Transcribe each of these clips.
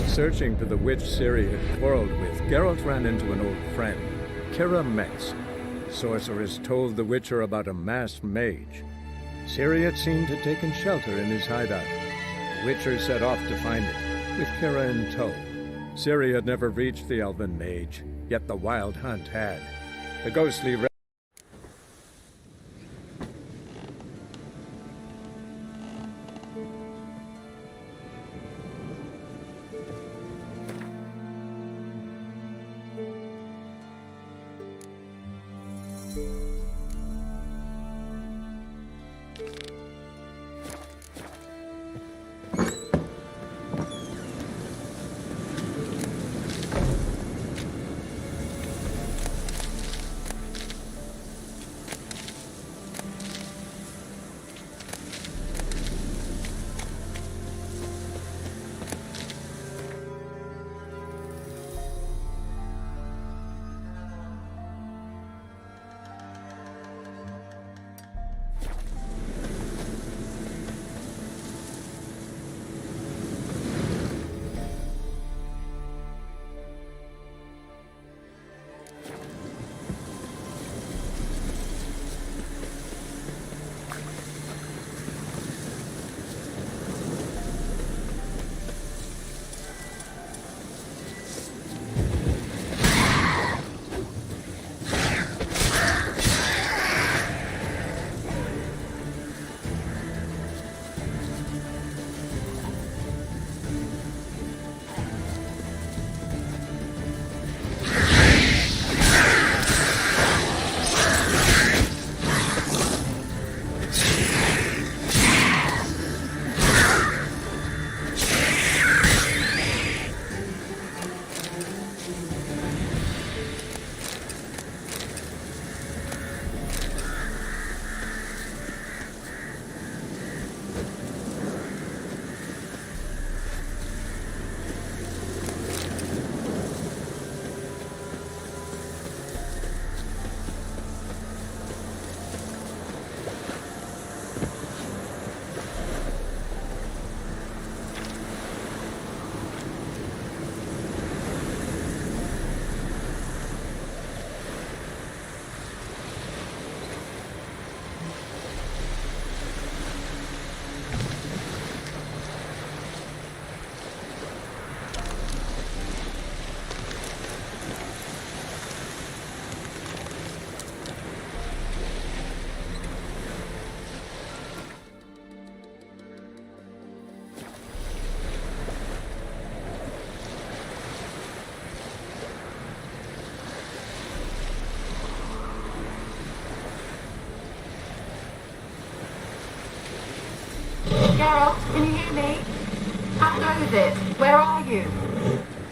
Searching for the witch Ciri had quarreled with, Geralt ran into an old friend, Kira Metz. Sorceress told the Witcher about a masked mage. Ciri had seemed to have taken shelter in his hideout. The Witcher set off to find it, with Kira in tow. Ciri had never reached the elven mage, yet the wild hunt had. The ghostly Geralt, can you hear me? How goes it? Where are you?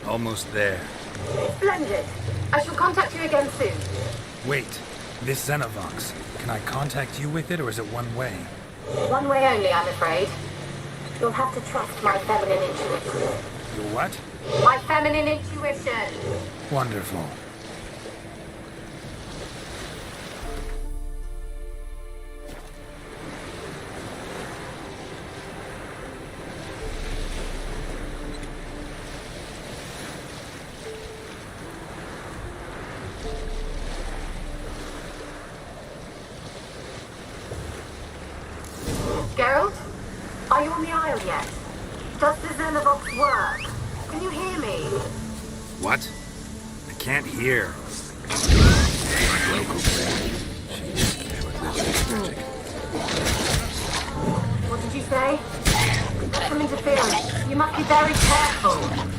Almost there. Splendid. I shall contact you again soon. Wait, this Xenovox. Can I contact you with it, or is it one way? One way only, I'm afraid. You'll have to trust my feminine intuition. Your what? My feminine intuition! Wonderful. Geralt? Are you on the Isle yet? Does the Xenovox work? Can you hear me? What? I can't hear. What did you say? Some interference. You must be very careful.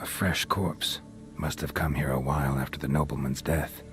fresh corpse. Must have come here a while after the nobleman's death.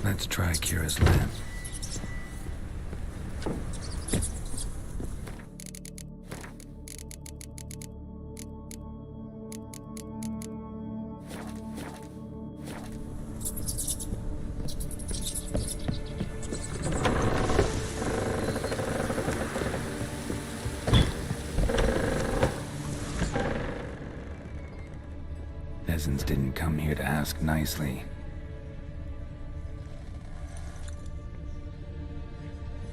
Let's try Kira's lamp. Peasants didn't come here to ask nicely.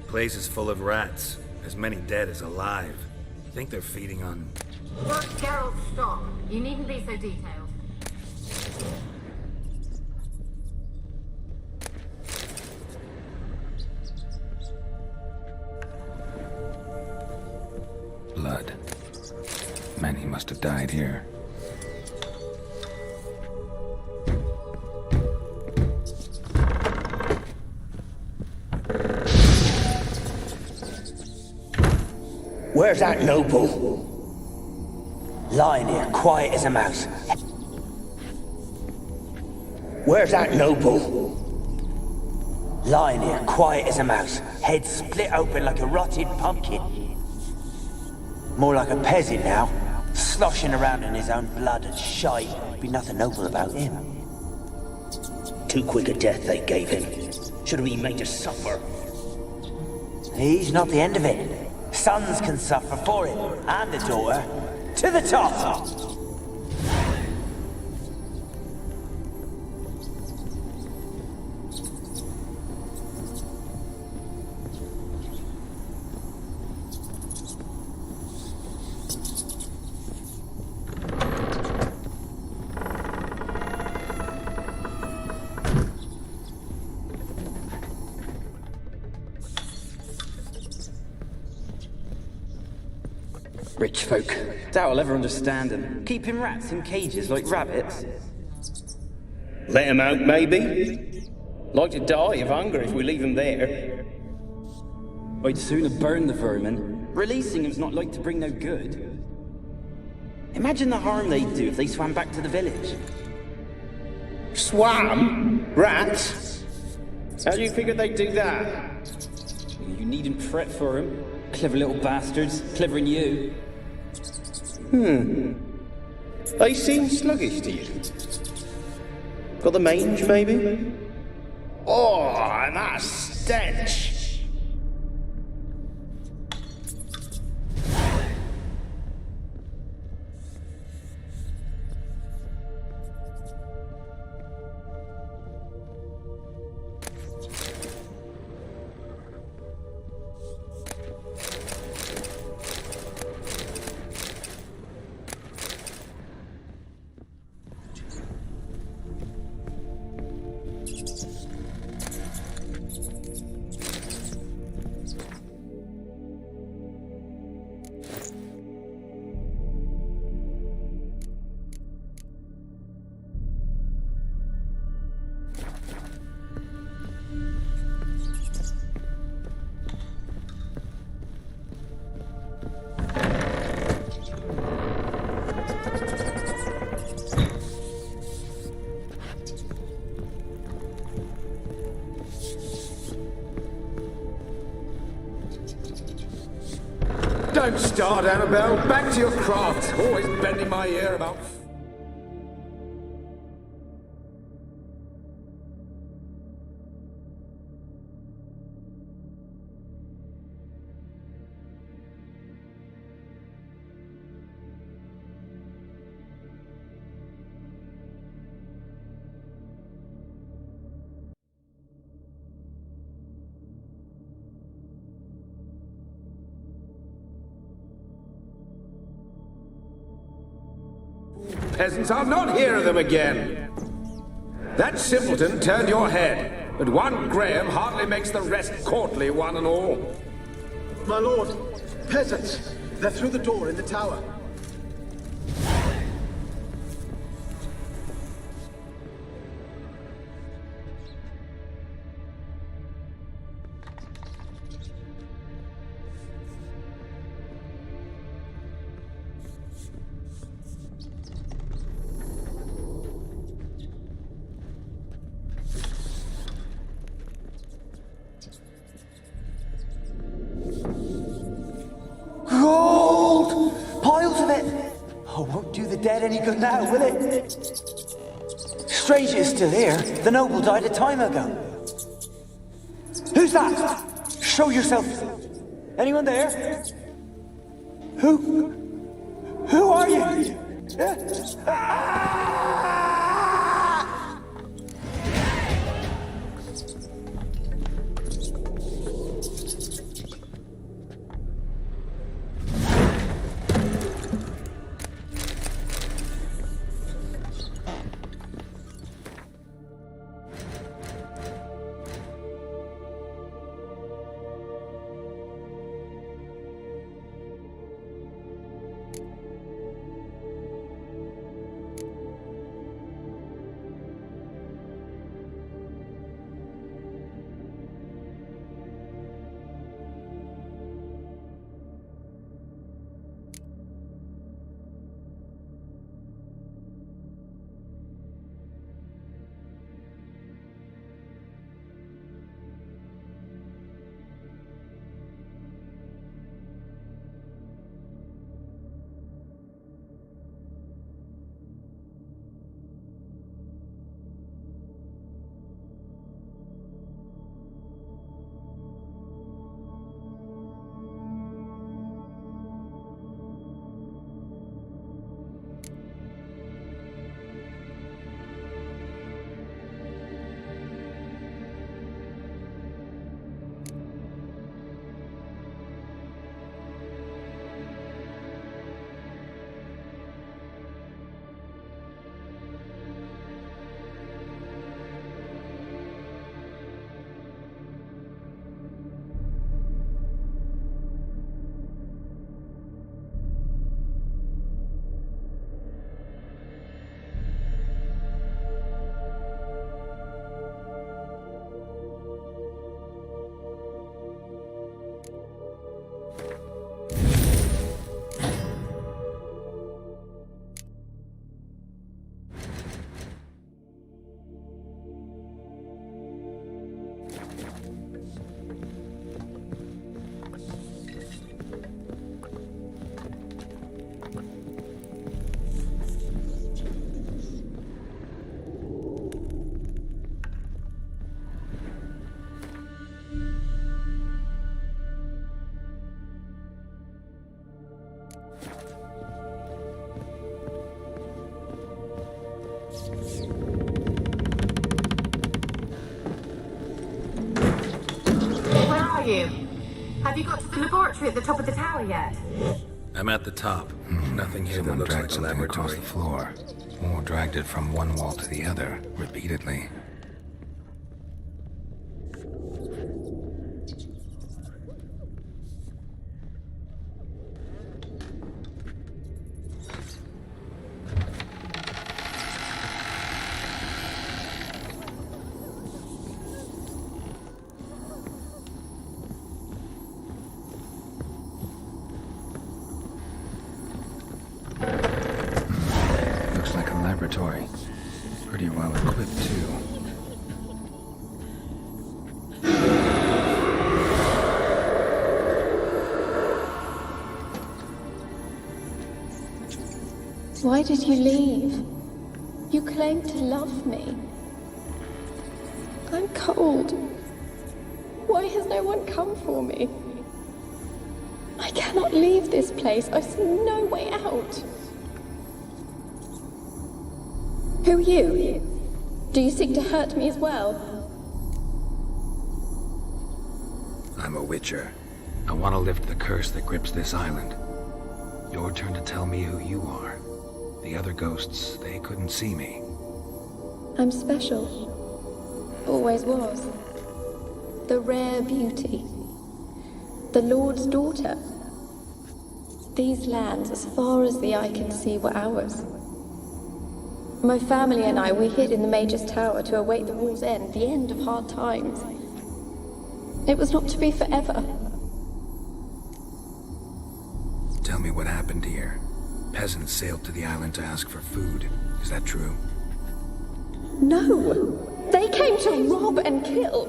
Place is full of rats. As many dead as alive. Think they're feeding on... Look, Geralt, stop. You needn't be so detailed. Blood. Many must have died here. Where's that noble? Lying here, quiet as a mouse. Where's that noble? Lying here, quiet as a mouse. Head split open like a rotted pumpkin. More like a peasant now. Sloshing around in his own blood and shite. Be nothing noble about him. Too quick a death they gave him. Should have been made to suffer. He's not the end of it. Sons can suffer for it, and a daughter. To the top! Rich folk. Doubt I'll ever understand them. Keeping rats in cages like rabbits. Let 'em out, maybe? Like to die of hunger if we leave them there. I'd sooner burn the vermin. Releasing them's not like to bring no good. Imagine the harm they'd do if they swam back to the village. Swam? Rats? How do you figure they'd do that? You needn't fret for them. Clever little bastards. Clever than you. They seem sluggish to you. Got the mange, maybe? Oh, and that stench! Don't start, Annabelle. Back to your craft. Always bending my ear about... Peasants, I'll not hear of them again. That simpleton turned your head, but one Graham hardly makes the rest courtly, one and all. My lord, peasants! They're through the door in the tower. Gold! Piles of it! Oh, won't do the dead any good now, will it? Strange it's still here. The noble died a time ago. Who's that? Show yourself. Anyone there? Who are you? You? Have you got to the laboratory at the top of the tower yet? I'm at the top. Nothing here that Someone looks dragged like a something across laboratory. the floor, or dragged it from one wall to the other, repeatedly. Looks like a laboratory. Pretty well equipped, too. Why did you leave? You claimed to love me. I'm cold. Why has no one come for me? I cannot leave this place. I see no way out. Who are you? Do you seek to hurt me as well? I'm a Witcher. I want to lift the curse that grips this island. Your turn to tell me who you are. The other ghosts, they couldn't see me. I'm special. Always was. The rare beauty. The Lord's daughter. These lands, as far as the eye can see, were ours. My family and I, we hid in the Mage's Tower to await the war's end, the end of hard times. It was not to be forever. Tell me what happened here. Peasants sailed to the island to ask for food. Is that true? No! They came to rob and kill.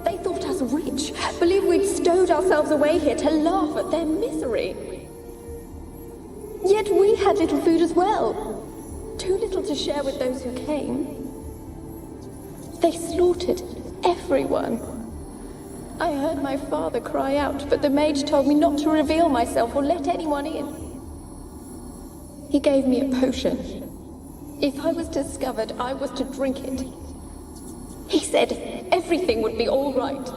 They thought us rich, believed we'd stowed ourselves away here to laugh at their misery. Yet we had little food as well. Too little to share with those who came. They slaughtered everyone. I heard my father cry out, but the mage told me not to reveal myself or let anyone in. He gave me a potion. If I was discovered, I was to drink it. He said everything would be all right.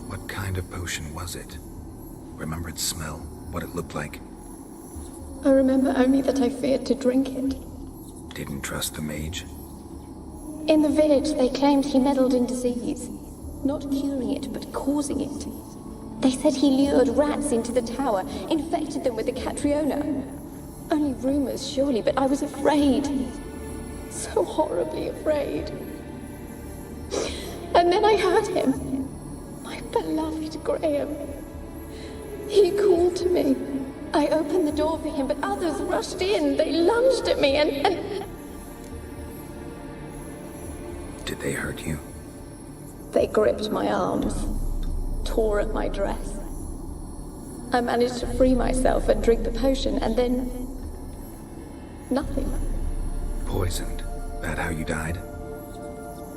What kind of potion was it? Remember its smell? What it looked like? I remember only that I feared to drink it. Didn't trust the mage? In the village, they claimed he meddled in disease. Not curing it, but causing it. They said he lured rats into the tower, infected them with the Catriona. Only rumors, surely, but I was afraid. So horribly afraid. And then I heard him. My beloved Graham. He called to me. I opened the door for him, but others rushed in. They lunged at me and... Did they hurt you? They gripped my arms, tore at my dress. I managed to free myself and drink the potion, and then... nothing. Poisoned? That how you died?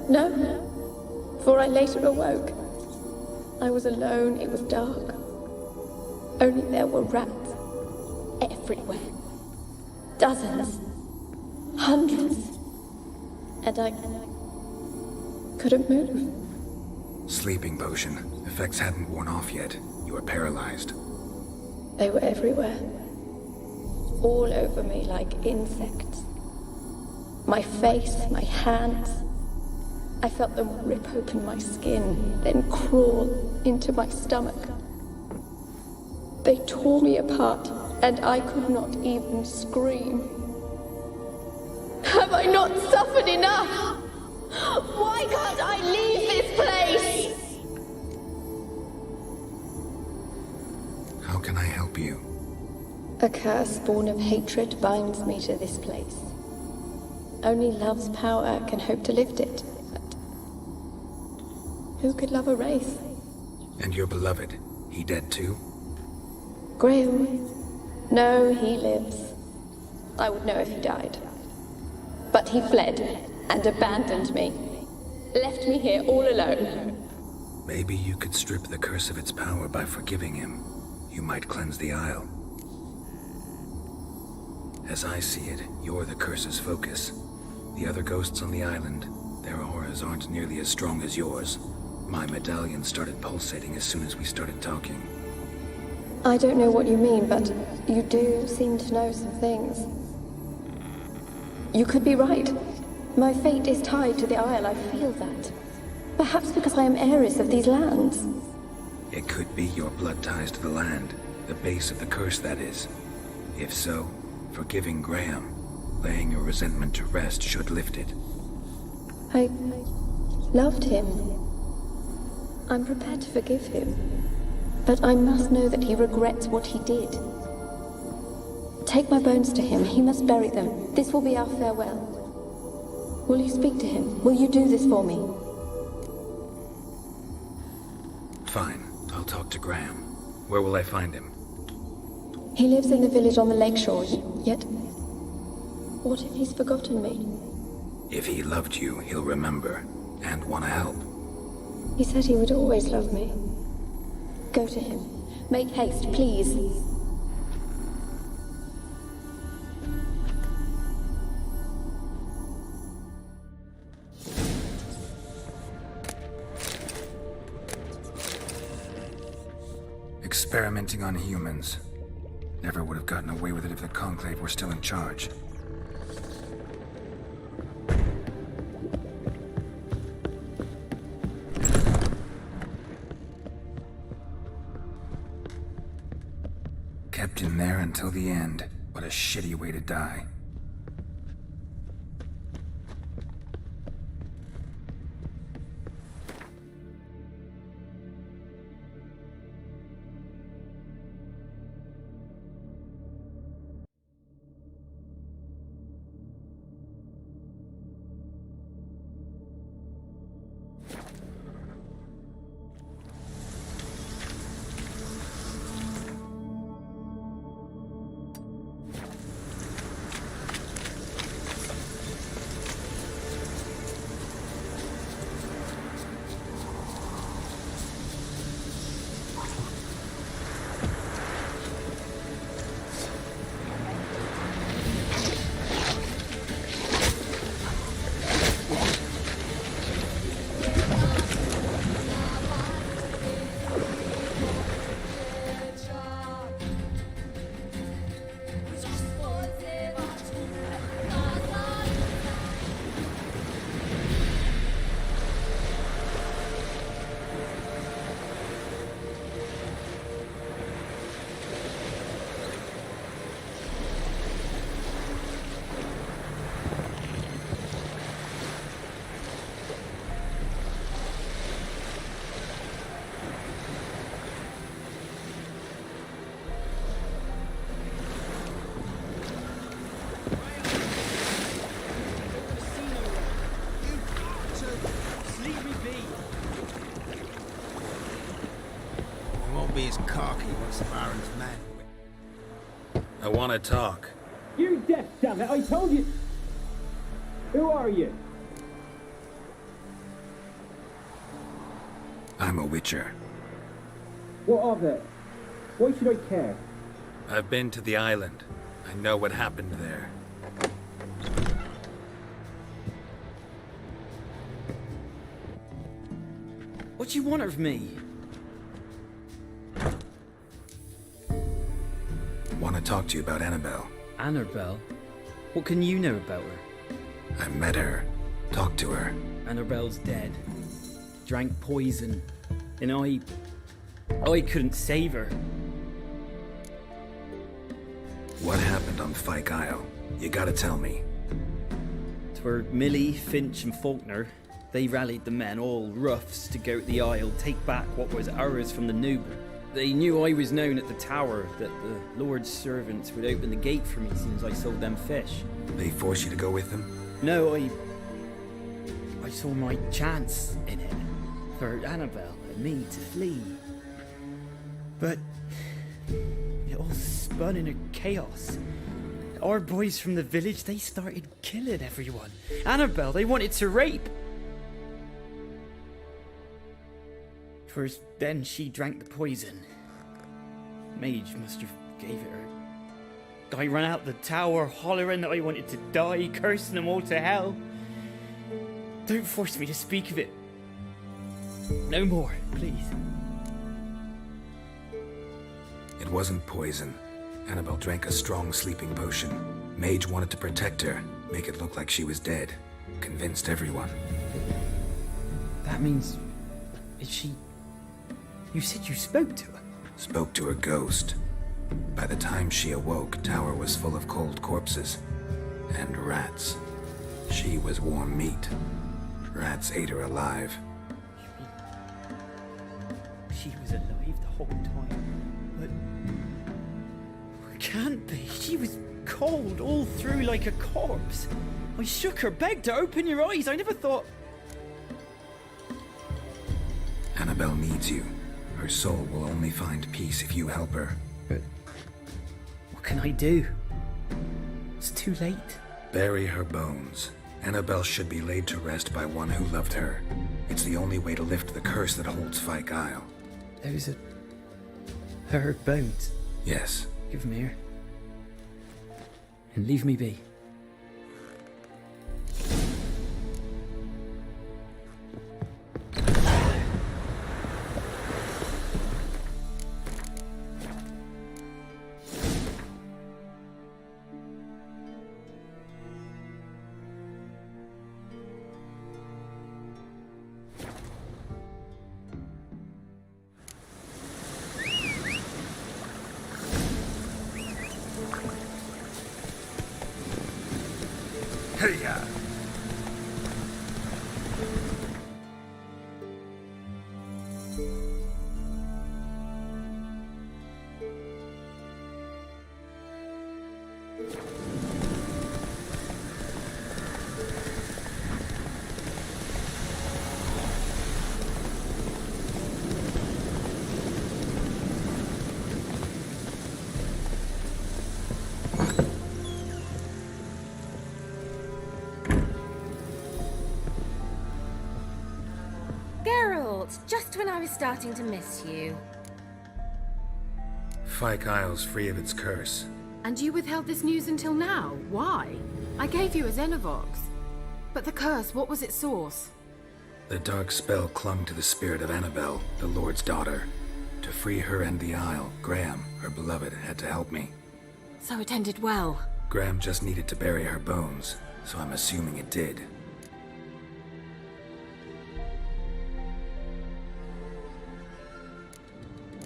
No, for I later awoke. I was alone, it was dark. Only there were rats. Everywhere. Dozens. Hundreds. And I couldn't move. Sleeping potion. Effects hadn't worn off yet. You were paralyzed. They were everywhere. All over me like insects. My face, my hands. I felt them rip open my skin, then crawl into my stomach. They tore me apart, and I could not even scream. Have I not suffered enough? Why can't I leave this place? How can I help you? A curse born of hatred binds me to this place. Only love's power can hope to lift it. But who could love a wraith? And your beloved, he dead too? Graham? No, he lives. I would know if he died. But he fled and abandoned me. Left me here all alone. Maybe you could strip the curse of its power by forgiving him. You might cleanse the Isle. As I see it, you're the curse's focus. The other ghosts on the island, their auras aren't nearly as strong as yours. My medallion started pulsating as soon as we started talking. I don't know what you mean, but you do seem to know some things. You could be right. My fate is tied to the Isle, I feel that. Perhaps because I am heiress of these lands. It could be your blood ties to the land, the base of the curse, that is. If so, forgiving Graham, laying your resentment to rest should lift it. I loved him. I'm prepared to forgive him. But I must know that he regrets what he did. Take my bones to him. He must bury them. This will be our farewell. Will you speak to him? Will you do this for me? Fine. I'll talk to Graham. Where will I find him? He lives in the village on the lakeshore, yet... What if he's forgotten me? If he loved you, he'll remember, and want to help. He said he would always love me. Go to him. Make haste, please. Experimenting on humans. Never would have gotten away with it if the Conclave were still in charge. Kept in there until the end. What a shitty way to die. Be as cocky once Baron's man. I want to talk. You're deaf, damn it! I told you. Who are you? I'm a Witcher. What of it? Why should I care? I've been to the island. I know what happened there. What do you want of me? Want to talk to you about Annabelle. Annabelle? What can you know about her? I met her. Talked to her. Annabelle's dead. Drank poison. And I couldn't save her. What happened on Fyke Isle? You gotta tell me. Twere Millie, Finch and Faulkner. They rallied the men, all roughs, to go to the Isle, take back what was ours from the Noob. They knew I was known at the tower, that the Lord's servants would open the gate for me as soon as I sold them fish. They forced you to go with them? No, I saw my chance in it, for Annabelle and me to flee. But it all spun in a chaos. Our boys from the village, they started killing everyone. Annabelle, they wanted to rape. First, then she drank the poison. Mage must have gave it her. I ran out the tower, hollering that I wanted to die, cursing them all to hell. Don't force me to speak of it. No more, please. It wasn't poison. Annabelle drank a strong sleeping potion. Mage wanted to protect her, make it look like she was dead. Convinced everyone. That means... is she... You said you spoke to her? Spoke to her ghost. By the time she awoke, Tower was full of cold corpses. And rats. She was warm meat. Rats ate her alive. She was alive the whole time? But... Can't be. She was cold all through like a corpse. I shook her, begged her, open your eyes. I never thought... Annabelle needs you. Her soul will only find peace if you help her. can I do? It's too late. Bury her bones. Annabelle should be laid to rest by one who loved her. It's the only way to lift the curse that holds Fyke Isle. Those are her bones. Yes. Give them here. And leave me be. Hey-ya! Just when I was starting to miss you. Fyke Isle's free of its curse. And you withheld this news until now? Why? I gave you a Xenovox. But the curse, what was its source? The dark spell clung to the spirit of Annabelle, the Lord's daughter. To free her and the Isle, Graham, her beloved, had to help me. So it ended well. Graham just needed to bury her bones, so I'm assuming it did.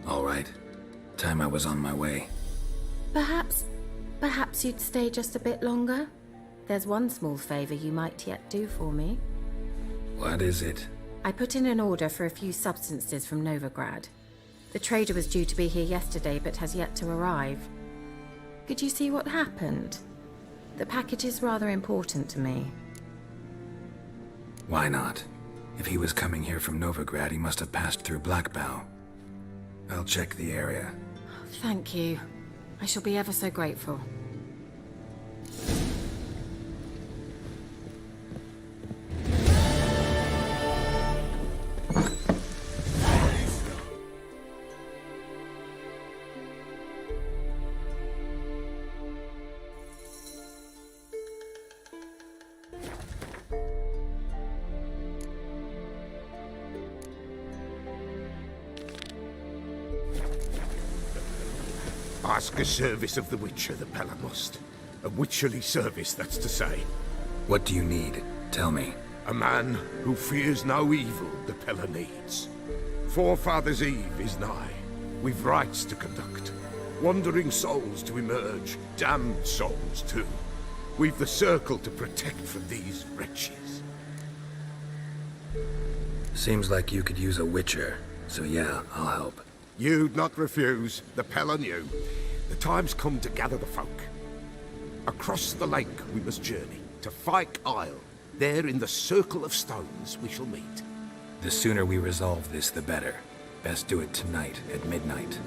All right. Time I was on my way. Perhaps you'd stay just a bit longer? There's one small favor you might yet do for me. What is it? I put in an order for a few substances from Novigrad. The trader was due to be here yesterday but has yet to arrive. Could you see what happened? The package is rather important to me. Why not? If he was coming here from Novigrad, he must have passed through Blackbough. I'll check the area. Thank you. I shall be ever so grateful. Ask a service of the Witcher, the Pella must. A witcherly service, that's to say. What do you need? Tell me. A man who fears no evil the Pella needs. Forefathers' Eve is nigh. We've rites to conduct. Wandering souls to emerge. Damned souls, too. We've the circle to protect from these wretches. Seems like you could use a witcher. So yeah, I'll help. You'd not refuse. The Pella knew. The time's come to gather the folk. Across the lake we must journey, to Fyke Isle. There in the Circle of Stones we shall meet. The sooner we resolve this, the better. Best do it tonight, at midnight.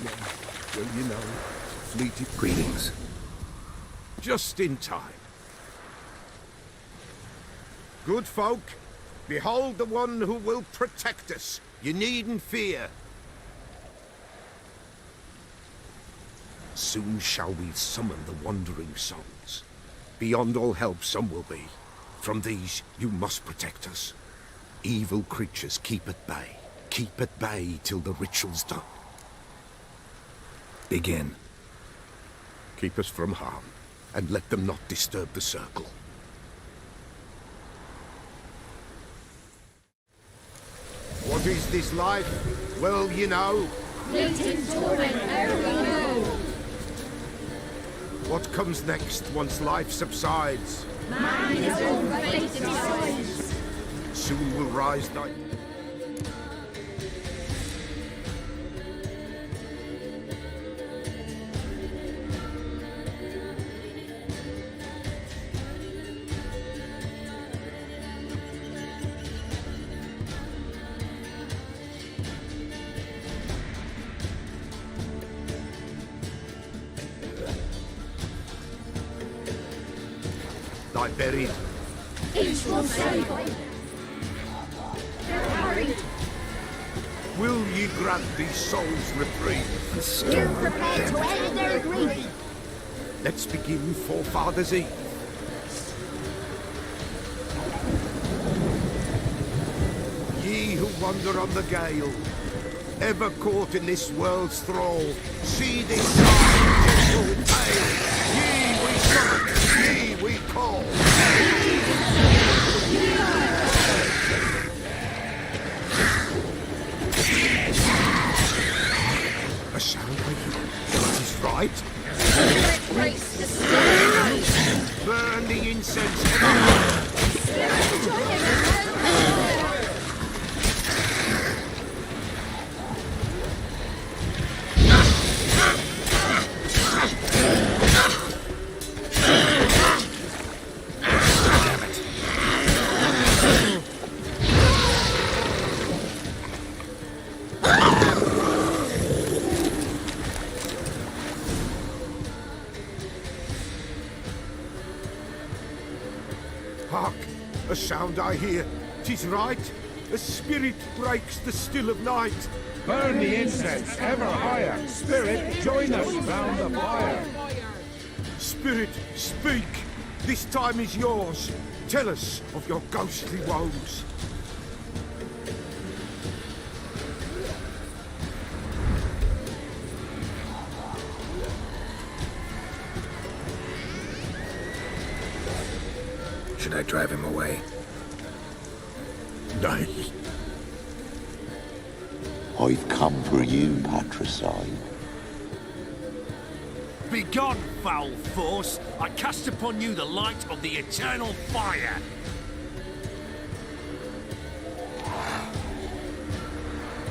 men, well, you know, fleeted Greetings. just in time. Good folk, behold the one who will protect us. You needn't fear. Soon shall we summon the wandering souls. Beyond all help some will be. From these you must protect us. Evil creatures keep at bay. Keep at bay till the ritual's done. Begin. Keep us from harm, and let them not disturb the circle. What is this life? Well, you know. Fleeting torment, ere we know. What comes next once life subsides? Man his own fate decides. Soon will rise thy... Thy buried. Each will save. They're harried. Will ye grant these souls reprieve? We're prepared to end their grief. Let's begin Forefathers' Eve. Ye who wander on the gale, ever caught in this world's thrall, see this gentle tale. Ye we summon, ye we call. A sound I hear. That is right. Spirit breaks the spirit. Burn the incense everywhere. Spirit join us. Hark! A sound I hear. 'Tis right. A spirit breaks the still of night. Burn the incense ever higher. Spirit, join us round the fire. Spirit, speak. This time is yours. Tell us of your ghostly woes. Should I drive him away? Nay. I've come for you, patricide. Begone, foul force! I cast upon you the light of the eternal fire!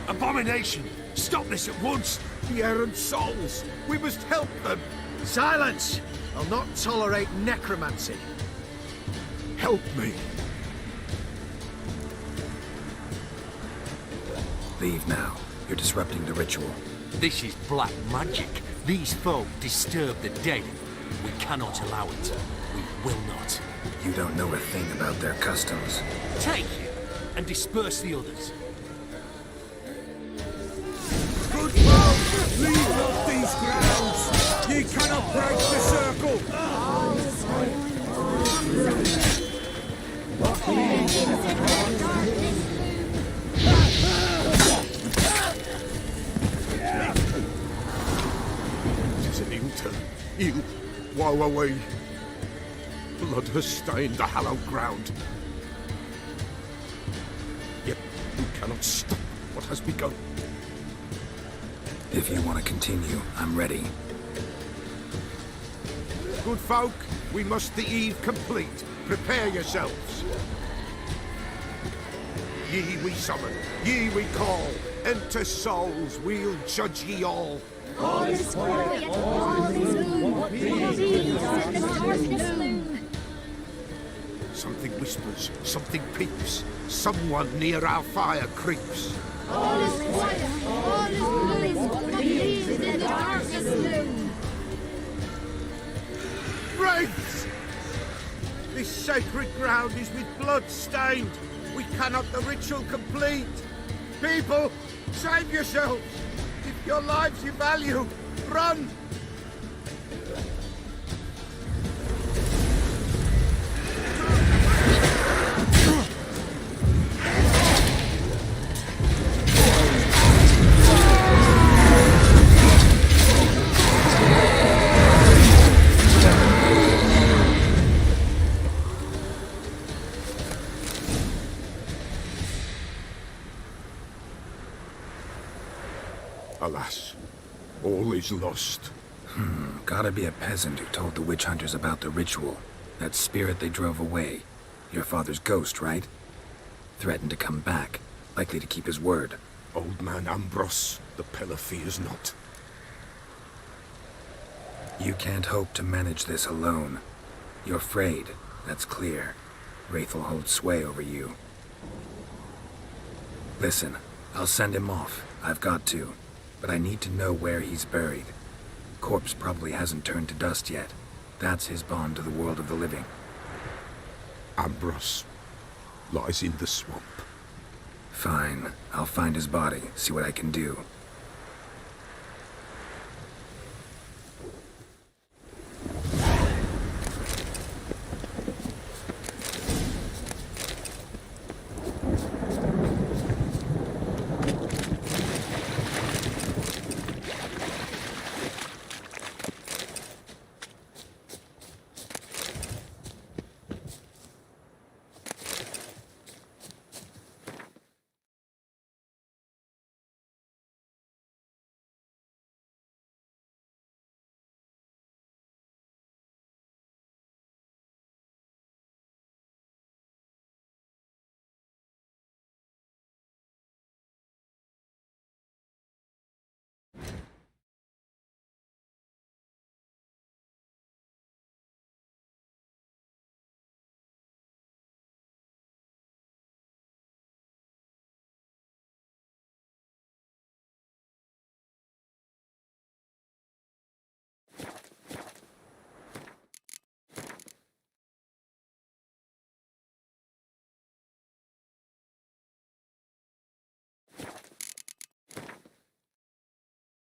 Abomination! Stop this at once! The errant souls! We must help them! Silence! I'll not tolerate necromancy. Help me! Leave now. You're disrupting the ritual. This is black magic. These folk disturb the dead. We cannot allow it. We will not. You don't know a thing about their customs. Take him and disperse the others. Good folk, leave not these grounds. Ye cannot break the circle. Tis an ill turn. Ill. Woe away. Blood has stained the hallowed ground. Yet we cannot stop what has begun. If you want to continue, I'm ready. Good folk, we must the eve complete. Prepare yourselves. Ye we summon, ye we call. Enter souls, we'll judge ye all. All is quiet, all is gloom. What beings in the darkness loom. Something whispers, something peeps. Someone near our fire creeps. All is quiet, all is gloom. What beings in the sacred ground is with blood stained. We cannot the ritual complete. People, save yourselves. If your lives you value, run. Alas, all is lost. Gotta be a peasant who told the witch hunters about the ritual. That spirit they drove away. Your father's ghost, right? Threatened to come back. Likely to keep his word. Old man Ambros, the Pella fears not. You can't hope to manage this alone. You're afraid, that's clear. Wraith will hold sway over you. Listen, I'll send him off. I've got to. But I need to know where he's buried. Corpse probably hasn't turned to dust yet. That's his bond to the world of the living. Ambros lies in the swamp. Fine. I'll find his body, see what I can do.